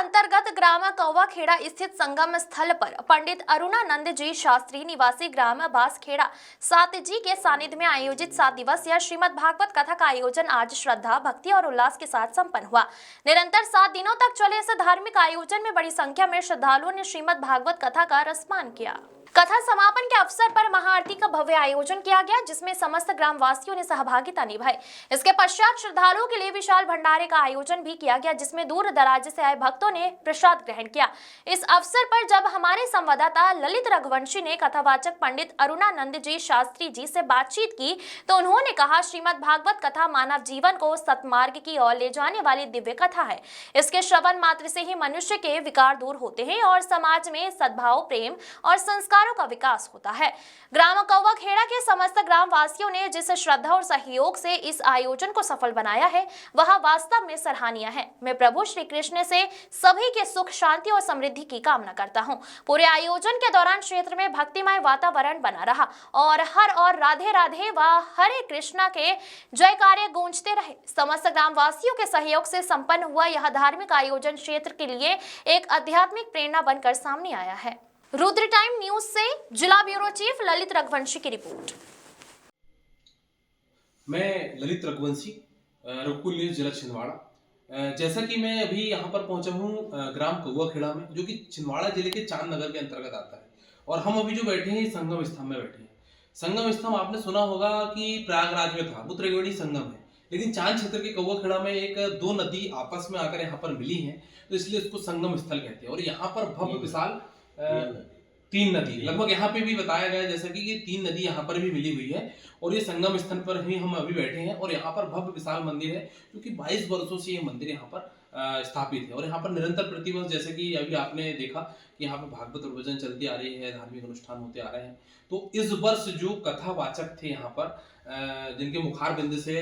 अंतर्गत ग्राम कौवाखेड़ा स्थित संगम स्थल पर पंडित अरुणानंद जी शास्त्री निवासी ग्राम बासखेड़ा सात जी के सानिध्य में आयोजित 7 दिवसीय श्रीमद् भागवत कथा का आयोजन आज श्रद्धा, भक्ति और उल्लास के साथ संपन्न हुआ। निरंतर 7 दिनों तक चले इस धार्मिक आयोजन में बड़ी संख्या में श्रद्धालुओं ने श्रीमद् भागवत कथा का रसपान किया। कथा समापन के अवसर पर महाआरती का भव्य आयोजन किया गया, जिसमें समस्त ग्रामवासियों ने सहभागिता निभाई। इसके पश्चात श्रद्धालुओं के लिए विशाल भंडारे का आयोजन भी किया गया, जिसमें दूर दराज से आए भक्तों ने प्रसाद ग्रहण किया। इस अवसर पर जब हमारे संवाददाता ललित रघुवंशी ने कथावाचक पंडित अरुणानंद जी शास्त्री जी से बातचीत की, तो उन्होंने कहा, श्रीमद् भागवत कथा मानव जीवन को सतमार्ग की ओर ले जाने वाली दिव्य कथा है। इसके श्रवण मात्र से ही मनुष्य के विकार दूर होते हैं और समाज में सद्भाव, प्रेम और संस्कारों का विकास होता है। ग्राम कौवाखेड़ा के समस्त ग्राम वासियों ने जिस श्रद्धा और सहयोग से इस आयोजन को सफल बनाया है, वह वास्तव में सराहनीय है। मैं प्रभु श्री कृष्ण से सभी के सुख, शांति और समृद्धि की कामना करता हूँ। पूरे आयोजन के दौरान क्षेत्र में भक्तिमय वातावरण बना रहा और हर और राधे राधे व हरे कृष्णा के जयकारे गूंजते रहे। समस्त ग्राम वासियों के सहयोग से संपन्न हुआ यह धार्मिक आयोजन क्षेत्र के लिए एक आध्यात्मिक प्रेरणा बनकर सामने आया है। रुद्र टाइम न्यूज से जिला ब्यूरो चीफ ललित रघुवंशी की रिपोर्ट। मैं ललित रघुवंशी, रघुकुल न्यूज जिला छिंदवाड़ा। जैसा कि मैं अभी यहाँ पर पहुंचा हूँ ग्राम कौवाखेड़ा में, जो कि छिंदवाड़ा जिले के चांद नगर के अंतर्गत आता है, और हम अभी जो बैठे हैं संगम स्तंभ में बैठे हैं। संगम स्तंभ आपने सुना होगा कि प्रयागराज में था, वो त्रिवेणी संगम है, लेकिन चांद क्षेत्र के कौवाखेड़ा में एक दो नदी आपस में आकर यहाँ पर मिली है, तो इसलिए उसको संगम स्थल कहते हैं। और यहाँ पर भव्य विशाल 3 नदी लगभग यहाँ पे भी बताया गया, जैसा कि ये 3 नदी यहाँ पर भी मिली हुई है, और ये संगम स्थल पर ही हम अभी बैठे हैं। और यहाँ पर भव्य विशाल मंदिर है, क्योंकि 22 वर्षों से ये मंदिर यहाँ पर स्थापित है। और यहाँ पर निरंतर प्रतिवर्ष, जैसे कि अभी आपने देखा कि यहाँ पे भागवत प्रवचन चलती आ रही है, धार्मिक अनुष्ठान होते आ रहे हैं। तो इस वर्ष जो कथावाचक थे यहाँ पर, जिनके मुखार बिंद से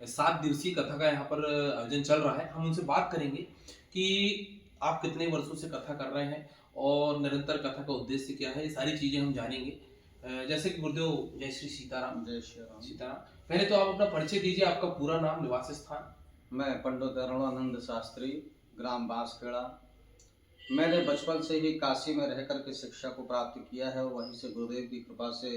7 दिवसीय कथा का यहाँ पर आयोजन चल रहा है, हम उनसे बात करेंगे कि आप कितने वर्षों से कथा कर रहे हैं और निरंतर कथा का उद्देश्य क्या है, ये सारी चीजें हम जानेंगे। जैसे कि गुरुदेव, जय श्री सीताराम। जय श्री राम। सीताराम। पहले तो आप अपना परिचय दीजिए, आपका पूरा नाम, निवास स्थान। मैं पंडित अरुणानंद शास्त्री, ग्राम बासखेड़ा। मैंने बचपन से ही काशी में रह कर के शिक्षा को प्राप्त किया है, और वहीं से गुरुदेव की कृपा से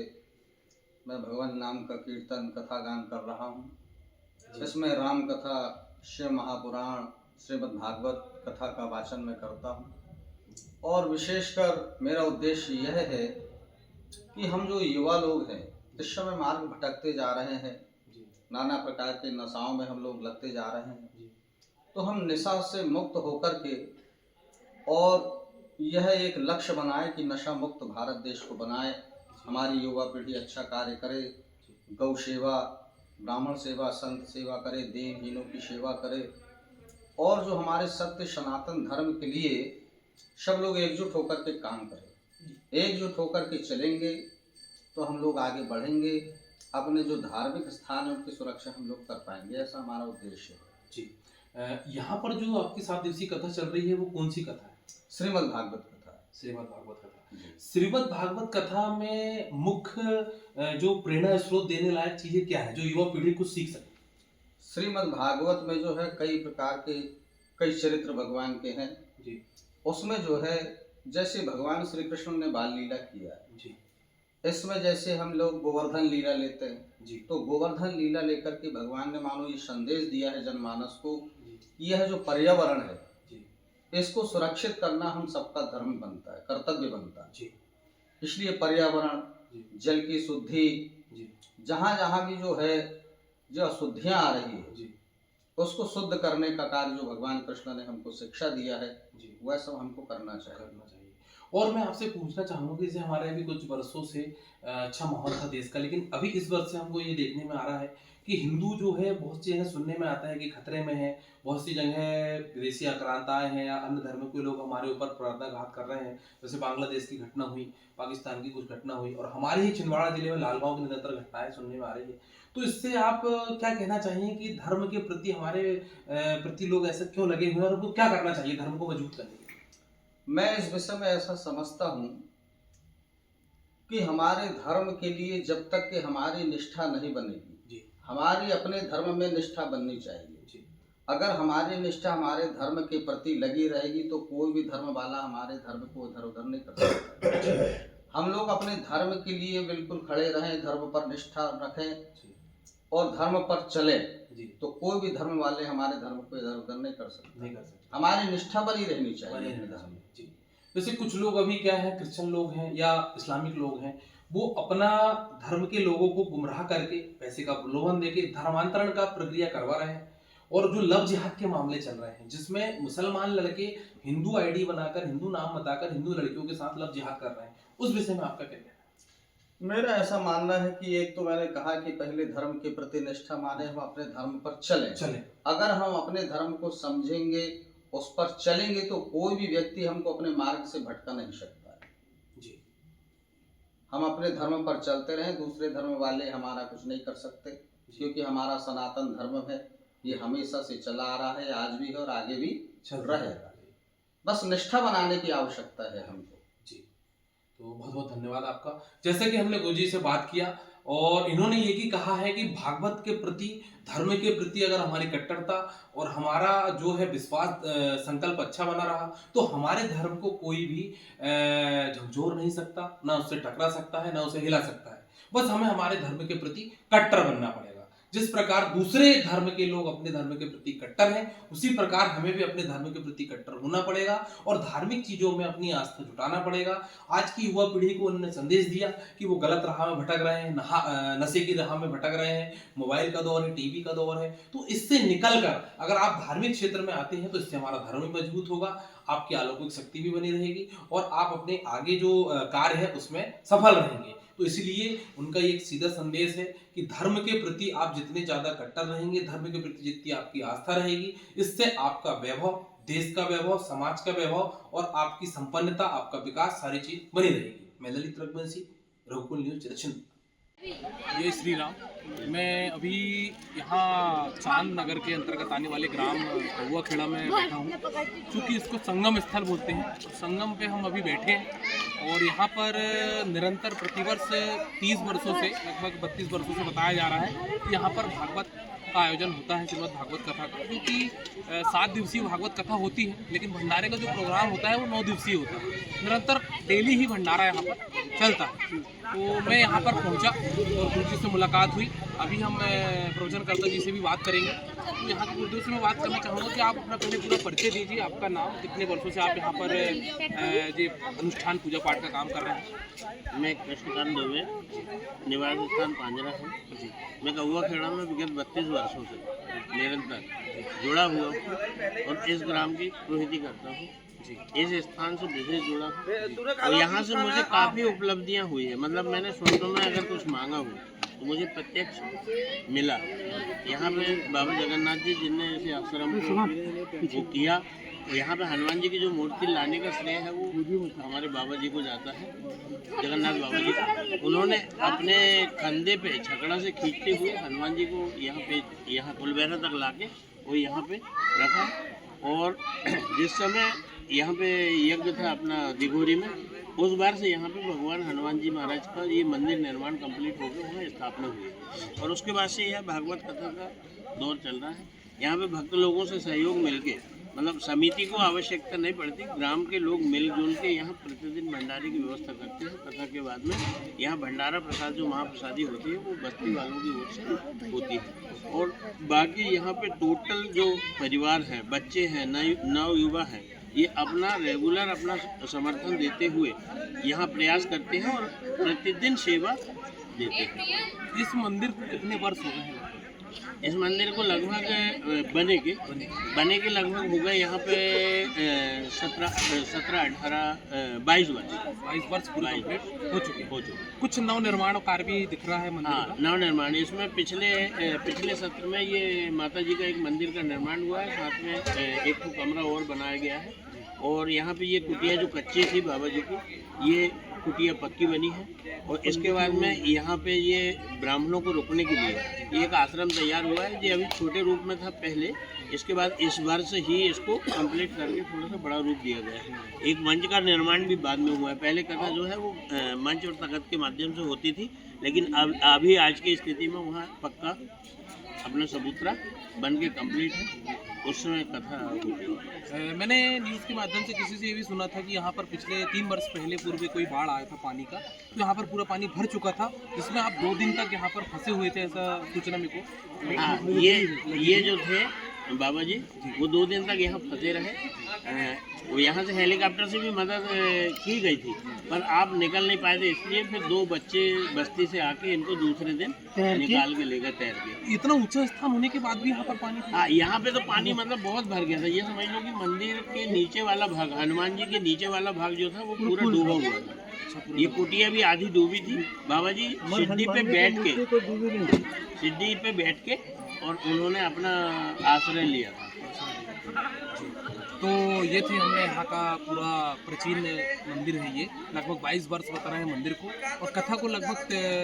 मैं भगवान नाम का कीर्तन कथा गान कर रहा हूँ। इसमें राम कथा, शिव महापुराण, श्रीमद् भागवत कथा का वाचन मैं करता हूँ। और विशेषकर मेरा उद्देश्य यह है कि हम जो युवा लोग हैं, इस समय मार्ग भटकते जा रहे हैं, नाना प्रकार के नशाओं में हम लोग लगते जा रहे हैं, तो हम नशा से मुक्त होकर के, और यह एक लक्ष्य बनाए कि नशा मुक्त भारत देश को बनाए, हमारी युवा पीढ़ी अच्छा कार्य करे, गौ सेवा, ब्राह्मण सेवा, संत सेवा करे, दीनहीनों की सेवा करे, और जो हमारे सत्य सनातन धर्म के लिए सब लोग एकजुट होकर के काम करें। एकजुट होकर के चलेंगे तो हम लोग आगे बढ़ेंगे, अपने जो धार्मिक स्थान है उनकी सुरक्षा हम लोग कर पाएंगे, ऐसा हमारा उद्देश्य है जी। यहाँ पर जो आपकी 7 दिवसीय कथा चल रही है, वो कौन सी कथा है? श्रीमद् भागवत कथा। श्रीमद् भागवत कथा। श्रीमद् भागवत कथा में मुख्य जो प्रेरणा स्रोत देने लायक चीजें क्या है, जो युवा पीढ़ी कुछ सीख सके? श्रीमद् भागवत में जो है कई प्रकार के कई चरित्र भगवान के हैं जी। उसमें जो है जैसे भगवान श्री कृष्ण ने बाल लीला किया जी। इसमें जैसे हम लोग गोवर्धन लीला लेते हैं जी। तो गोवर्धन लीला लेकर के भगवान ने मानो ये संदेश दिया है जनमानस को, यह जो पर्यावरण है जी, इसको सुरक्षित करना हम सबका धर्म बनता है, कर्तव्य बनता है जी। इसलिए पर्यावरण, जल की शुद्धि, जहाँ जहाँ भी जो है जो अशुद्धियाँ आ रही है जी, उसको शुद्ध करने का कार्य जो भगवान कृष्ण ने हमको शिक्षा दिया है, वह सब हमको करना चाहिए। और मैं आपसे पूछना चाहूँगा कि जैसे हमारे अभी कुछ वर्षों से अच्छा माहौल था देश का, लेकिन अभी इस वर्ष से हमको ये देखने में आ रहा है कि हिंदू जो है, बहुत सी जगह सुनने में आता है कि खतरे में है, बहुत सी जगह विदेशी आक्रांताएं हैं या अन्य धर्म के लोग हमारे ऊपर प्रार्थनाघात कर रहे हैं। जैसे बांग्लादेश की घटना हुई, पाकिस्तान की कुछ घटना हुई, और हमारे ही छिंदवाड़ा जिले में लालगांव की निरंतर घटनाएं सुनने में आ रही है। तो इससे आप क्या कहना चाहिए कि धर्म के प्रति, हमारे प्रति लोग ऐसे क्यों लगे हुए हैं, और उनको क्या करना चाहिए धर्म को मजबूत करने के लिए? मैं इस विषय में ऐसा समझता हूँ कि हमारे धर्म के लिए जब तक कि हमारी निष्ठा नहीं बनेगी, हमारी अपने धर्म में निष्ठा बननी चाहिए। अगर हमारी निष्ठा हमारे धर्म के प्रति लगी रहेगी तो कोई भी धर्म वाला हमारे धर्म को इधर उधर नहीं कर सकता। हम लोग अपने धर्म के लिए बिल्कुल खड़े रहें, धर्म पर निष्ठा रखें और धर्म पर चले, तो कोई भी धर्म वाले हमारे धर्म को इधर उधर नहीं कर सकते। हमारी निष्ठा बनी रहनी चाहिए अपने धर्म में। जैसे कुछ लोग अभी क्या है, क्रिश्चियन लोग हैं या इस्लामिक लोग हैं, वो अपना धर्म के लोगों को गुमराह करके पैसे का प्रलोभन देके धर्मांतरण का प्रक्रिया करवा रहे हैं। और जो लव जिहाद के मामले चल रहे हैं, जिसमें मुसलमान लड़के हिंदू आईडी बनाकर, हिंदू नाम बताकर हिंदू लड़कियों के साथ लव जिहाद कर रहे हैं, उस विषय में आपका क्या कहना है? मेरा ऐसा मानना है कि एक तो मैंने कहा कि पहले धर्म के प्रति निष्ठा माने, हम अपने धर्म पर चलें। अगर हम अपने धर्म को समझेंगे, उस पर चलेंगे, तो कोई भी व्यक्ति हमको अपने मार्ग से भटका नहीं सकता है जी। हम अपने धर्म पर चलते रहें, दूसरे धर्म वाले हमारा कुछ नहीं कर सकते, क्योंकि हमारा सनातन धर्म है, ये हमेशा से चला आ रहा है, आज भी है और आगे भी चल रहेगा। बस निष्ठा बनाने की आवश्यकता है हमको जी। तो बहुत बहुत धन्यवाद आपका। जैसे कि हमने गुरुजी से बात किया और इन्होंने ये भी कहा है कि भागवत के प्रति, धर्म के प्रति अगर हमारी कट्टरता और हमारा जो है विश्वास, संकल्प अच्छा बना रहा, तो हमारे धर्म को कोई भी झकझोर नहीं सकता, ना उससे टकरा सकता है, ना उसे हिला सकता है। बस हमें हमारे धर्म के प्रति कट्टर बनना पड़ेगा। जिस प्रकार दूसरे धर्म के लोग अपने धर्म के प्रति कट्टर हैं, उसी प्रकार हमें भी अपने धर्म के प्रति कट्टर होना पड़ेगा और धार्मिक चीजों में अपनी आस्था जुटाना पड़ेगा। आज की युवा पीढ़ी को उन्होंने संदेश दिया कि वो गलत राह में भटक रहे हैं, नशे की राह में भटक रहे हैं, मोबाइल का दौर है, टीवी का दौर है। तो इससे निकलकर अगर आप धार्मिक क्षेत्र में आते हैं तो इससे हमारा धर्म भी मजबूत होगा, आपकी अलौकिक शक्ति भी बनी रहेगी और आप अपने आगे जो कार्य है उसमें सफल रहेंगे। तो इसलिए उनका एक सीधा संदेश है कि धर्म के प्रति आप जितने ज्यादा कट्टर रहेंगे, धर्म के प्रति जितनी आपकी आस्था रहेगी, इससे आपका वैभव, देश का वैभव, समाज का वैभव और आपकी संपन्नता, आपका विकास, सारी चीज बनी रहेगी। मैं ललित रघुवंशी, रघुकुल न्यूज दक्षिण। ये श्री राम। मैं अभी यहाँ चांद नगर के अंतर्गत आने वाले ग्राम कौआ खेड़ा में बैठा हूँ, क्योंकि इसको संगम स्थल बोलते हैं। तो संगम पे हम अभी बैठे हैं और यहाँ पर निरंतर प्रतिवर्ष 30 वर्षों से, लगभग 32 वर्षों से बताया जा रहा है कि यहाँ पर भागवत का आयोजन होता है, श्रीमद् भागवत कथा का। क्योंकि 7 दिवसीय भागवत कथा होती है, लेकिन भंडारे का जो प्रोग्राम होता है वो 9 दिवसीय होता है। निरंतर डेली ही भंडारा यहाँ पर चलता है। तो मैं यहाँ पर पहुँचा और गुरुजी से मुलाकात हुई। अभी हम प्रवचनकर्ता जी से भी बात करेंगे। तो यहाँ के गुरुजी से मैं बात करना चाहूँगा कि आप अपना पहले पूरा परिचय दीजिए, आपका नाम, कितने वर्षों से आप यहाँ पर ये अनुष्ठान पूजा पाठ का काम कर रहे हैं। मैं कृष्णकांत दुबे, निवास स्थान पांजरा है जी। मैं कौआ खेड़ा में विगत 32 वर्षों से निरंतर जुड़ा हुआ हूँ और इस ग्राम की पुरोहिती करता हूँ। इस स्थान से विशेष जुड़ा हूँ और यहाँ से मुझे काफ़ी उपलब्धियाँ हुई है। मतलब मैंने स्वप्न में अगर कुछ मांगा हो तो मुझे प्रत्यक्ष मिला। यहाँ पे बाबा जगन्नाथ जी जिनने ऐसे आश्रम को किया, और यहाँ पे हनुमान जी की जो मूर्ति लाने का श्रेय है वो हमारे बाबा जी को जाता है, जगन्नाथ बाबा जी को। उन्होंने अपने कंधे पे छकड़ा से खींचते हुए हनुमान जी को यहाँ कुलबेरा तक लाके वो यहाँ पे रखा। और जिस समय यहाँ पे यज्ञ था अपना दिघोरी में, उस बार से यहाँ पे भगवान हनुमान जी महाराज का ये मंदिर निर्माण कंप्लीट हो गया, वहाँ स्थापना हुई। और उसके बाद से यह भागवत कथा का दौर चल रहा है। यहाँ पे भक्त लोगों से सहयोग मिलके, मतलब समिति को आवश्यकता नहीं पड़ती, ग्राम के लोग मिलजुल के यहाँ प्रतिदिन भंडारे की व्यवस्था करते हैं। कथा के बाद में यहाँ भंडारा प्रसाद जो महाप्रसादी होती है वो बस्ती वालों की ओर से होती है। और बाकी यहाँ पे टोटल जो परिवार है, बच्चे हैं, नव युवा हैं, ये अपना रेगुलर अपना समर्थन देते हुए यहाँ प्रयास करते हैं और प्रतिदिन सेवा देते हैं। इस मंदिर को कितने वर्ष हो गए हैं? इस मंदिर को लगभग बने के लगभग हो गए यहाँ पे 22 वर्ष पूरा कंप्लीट हो चुके। कुछ नव निर्माण कार्य भी दिख रहा है मंदिर का। नव निर्माण इसमें पिछले सत्र में ये माता जी का एक मंदिर का निर्माण हुआ है, साथ में एक तो कमरा और बनाया गया है। और यहाँ पे ये कुटिया जो कच्ची थी बाबा जी की, ये कुटिया पक्की बनी है। और इसके बाद में यहाँ पे ये ब्राह्मणों को रुकने के लिए एक आश्रम तैयार हुआ है, जो अभी छोटे रूप में था पहले। इसके बाद इस बार से ही इसको कंप्लीट करके थोड़ा सा बड़ा रूप दिया गया है। एक मंच का निर्माण भी बाद में हुआ है। पहले कथा जो है वो मंच और तख्त के माध्यम से होती थी, लेकिन अब अभी आज की स्थिति में वहाँ पक्का अपना सबूतरा बन के कंप्लीट है, उस समय कथा होती है। मैंने न्यूज़ के माध्यम से किसी से ये भी सुना था कि यहाँ पर पिछले 3 वर्ष पहले पूर्व कोई बाढ़ आया था पानी का, तो यहाँ पर पूरा पानी भर चुका था, जिसमें आप 2 दिन तक यहाँ पर फंसे हुए थे, ऐसा सूचना मेरे को। हाँ, ये जो थे बाबा जी वो 2 दिन तक यहाँ फंसे रहे। वो यहाँ से हेलीकॉप्टर से भी मदद की गई थी, पर आप निकल नहीं पाए थे, इसलिए फिर 2 बच्चे बस्ती से आके इनको दूसरे दिन निकाल के ले गए तैर के। इतना ऊंचा स्थान होने के बाद भी यहाँ पर पानी था? हाँ, यहाँ पे तो पानी मतलब बहुत भर गया था। ये समझ लो कि मंदिर के नीचे वाला भाग, हनुमान जी के नीचे वाला भाग जो था वो पूरा डूबा हुआ था। ये कुटिया भी आधी डूबी थी। बाबा जी सिद्धि पे बैठ के और उन्होंने अपना आश्रय लिया था। तो ये थे हमने यहाँ का पूरा प्राचीन मंदिर है। ये लगभग 22 वर्ष बता रहे हैं मंदिर को, और कथा को लगभग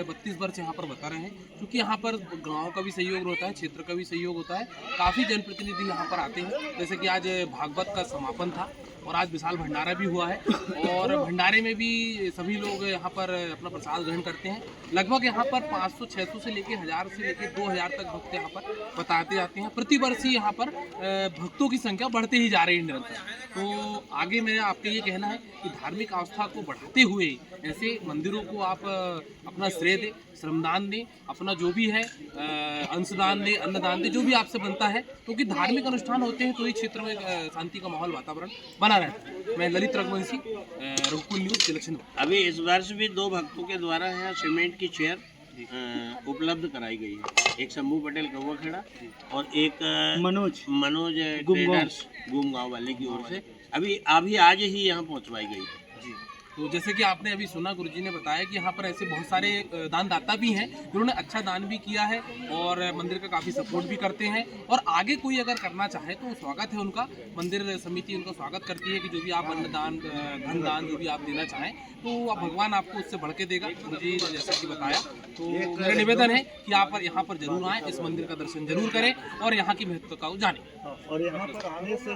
32 वर्ष यहाँ पर बता रहे हैं, क्योंकि यहाँ पर गांव का भी सहयोग होता है, क्षेत्र का भी सहयोग होता है। काफ़ी जनप्रतिनिधि यहाँ पर आते हैं, जैसे कि आज भागवत का समापन था और आज विशाल भंडारा भी हुआ है, और भंडारे में भी सभी लोग यहाँ पर अपना प्रसाद ग्रहण करते हैं। लगभग यहाँ पर 500-600 से लेकर 1000 से लेकर 2000 तक भक्त यहाँ पर बताते जाते हैं। प्रति वर्ष ही यहाँ पर भक्तों की संख्या बढ़ते ही जा रही है निरंतर। तो आगे मेरा आपका ये कहना है कि धार्मिक आस्था को बढ़ाते हुए ऐसे मंदिरों को आप अपना श्रेय दें, श्रमदान दें, अपना जो भी है अंशदान दें, अन्नदान दें, जो भी आपसे बनता है, क्योंकि धार्मिक अनुष्ठान होते हैं तो इस क्षेत्र में शांति का माहौल, वातावरण बना रहता है। मैं ललित रघुवंशी, रघुकुल न्यूज़, जिला। अभी इस वर्ष भी 2 भक्तों के द्वारा यहाँ सीमेंट की चेयर उपलब्ध कराई गई है। एक शंभू पटेल कौवा खेड़ा और एक मनोज ट्रेडर्स गुमगांव वाले की ओर से अभी आज ही यहाँ पहुँचवाई गई है। तो जैसे कि आपने अभी सुना, गुरुजी ने बताया कि यहाँ पर ऐसे बहुत सारे दानदाता भी हैं जिन्होंने अच्छा दान भी किया है और मंदिर का काफ़ी सपोर्ट भी करते हैं, और आगे कोई अगर करना चाहे तो स्वागत है उनका। मंदिर समिति उनका स्वागत करती है कि जो भी आप अन्नदान, धन दान जो भी आप देना चाहें तो भगवान आपको उससे बढ़ के देगा, गुरुजी ने जैसा कि बताया। तो मेरा निवेदन है कि आप यहाँ पर जरूर आएँ, इस मंदिर का दर्शन जरूर करें और यहाँ की महत्वता को जानें। और यहाँ पर आने से